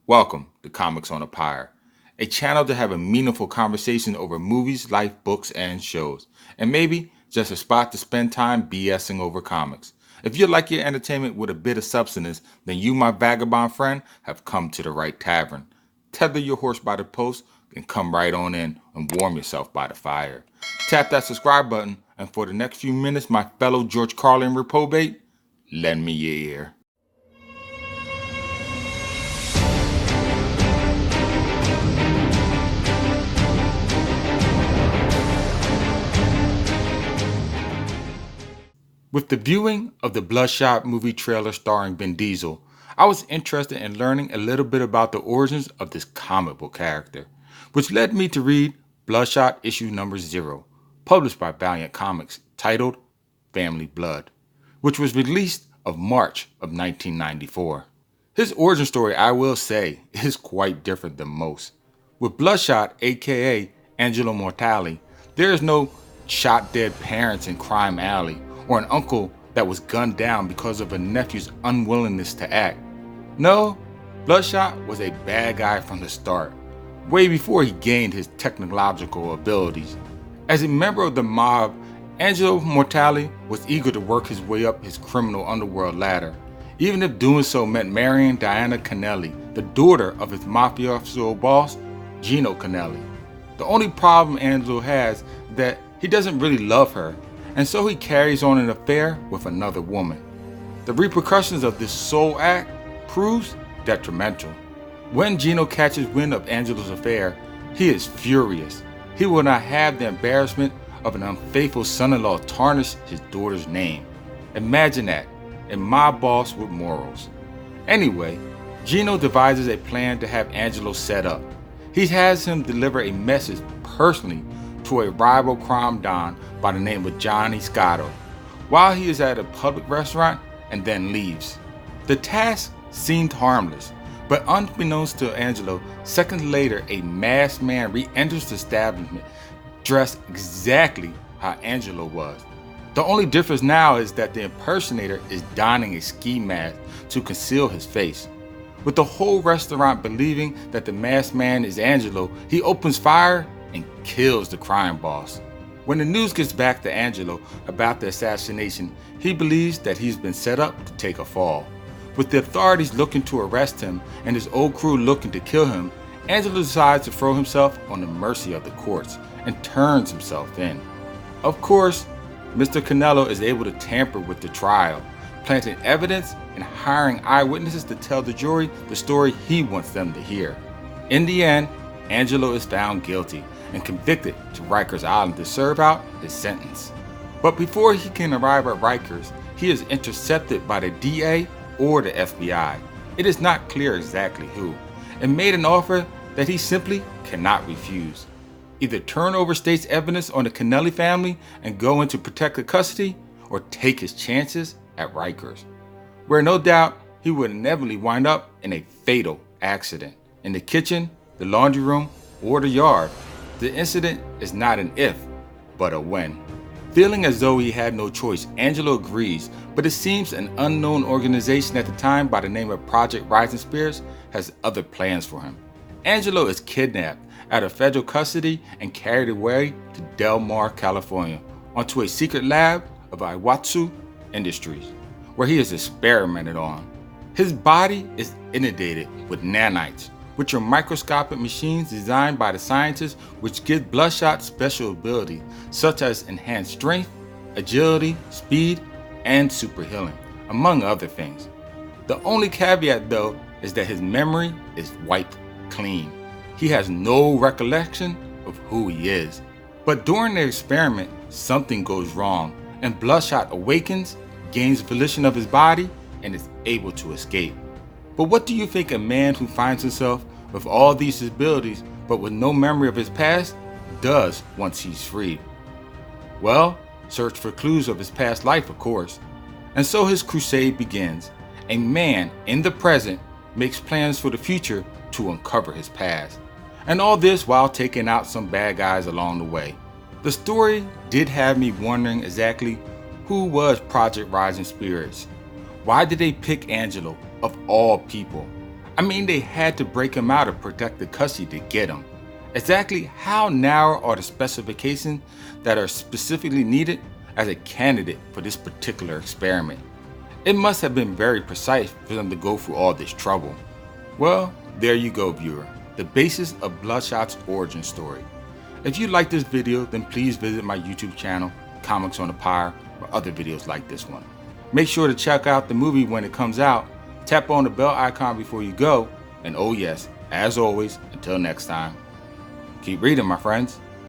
Welcome to Comics on a Pyre, a channel to have a meaningful conversation over movies, life, books, and shows, and maybe just a spot to spend time BSing over comics. If you like your entertainment with a bit of substance, then you, my vagabond friend, have come to the right tavern. Tether your horse by the post and come right on in and warm yourself by the fire. Tap that subscribe button, and for the next few minutes, my fellow George Carlin reprobate, lend me your ear. With the viewing of the Bloodshot movie trailer starring Vin Diesel, I was interested in learning a little bit about the origins of this comic book character, which led me to read Bloodshot issue number 0, published by Valiant Comics, titled Family Blood, which was released of March of 1994. His origin story, I will say, is quite different than most. With Bloodshot, aka Angelo Mortale, there is no shot dead parents in Crime Alley or an uncle that was gunned down because of a nephew's unwillingness to act. No, Bloodshot was a bad guy from the start, way before he gained his technological abilities. As a member of the mob, Angelo Mortale was eager to work his way up his criminal underworld ladder, even if doing so meant marrying Diana Cannelli, the daughter of his mafioso boss, Gino Cannelli. The only problem Angelo has is that he doesn't really love her, and so he carries on an affair with another woman. The repercussions of this sole act proves detrimental. When Gino catches wind of Angelo's affair, he is furious. He will not have the embarrassment of an unfaithful son-in-law tarnish his daughter's name. Imagine that, a mob boss with morals. Anyway, Gino devises a plan to have Angelo set up. He has him deliver a message personally to a rival crime don by the name of Johnny Scotto, while he is at a public restaurant and then leaves. The task seemed harmless, but unbeknownst to Angelo, seconds later a masked man re-enters the establishment dressed exactly how Angelo was. The only difference now is that the impersonator is donning a ski mask to conceal his face. With the whole restaurant believing that the masked man is Angelo, he opens fire and kills the crime boss. When the news gets back to Angelo about the assassination, he believes that he's been set up to take a fall. With the authorities looking to arrest him and his old crew looking to kill him, Angelo decides to throw himself on the mercy of the courts and turns himself in. Of course, Mr. Cannello is able to tamper with the trial, planting evidence and hiring eyewitnesses to tell the jury the story he wants them to hear. In the end, Angelo is found guilty and convicted to Rikers Island to serve out his sentence. But before he can arrive at Rikers, he is intercepted by the DA or the FBI. It is not clear exactly who, and made an offer that he simply cannot refuse. Either turn over state's evidence on the Cannelli family and go into protective custody, or take his chances at Rikers, where no doubt he would inevitably wind up in a fatal accident. In the kitchen, the laundry room, or the yard, the incident is not an if, but a when. Feeling as though he had no choice, Angelo agrees, but it seems an unknown organization at the time by the name of Project Rising Spirits has other plans for him. Angelo is kidnapped out of federal custody and carried away to Del Mar, California, onto a secret lab of Iwatsu Industries, where he is experimented on. His body is inundated with nanites, which are microscopic machines designed by the scientists which give Bloodshot special abilities such as enhanced strength, agility, speed, and super healing, among other things. The only caveat though is that his memory is wiped clean. He has no recollection of who he is. But during the experiment, something goes wrong, and Bloodshot awakens, gains volition of his body, and is able to escape. But what do you think a man who finds himself with all these abilities but with no memory of his past does once he's freed? Well, search for clues of his past life, of course. And so his crusade begins. A man in the present makes plans for the future to uncover his past. And all this while taking out some bad guys along the way. The story did have me wondering exactly who was Project Rising Spirits. Why did they pick Angelo, of all people? I mean, they had to break him out of protected custody to get him. Exactly how narrow are the specifications that are specifically needed as a candidate for this particular experiment? It must have been very precise for them to go through all this trouble. Well, there you go, viewer, the basis of Bloodshot's origin story. If you like this video, then please visit my YouTube channel, Comics on the Pyre, for other videos like this one. Make sure to check out the movie when it comes out, tap on the bell icon before you go, and oh yes, as always, until next time, keep reading, my friends.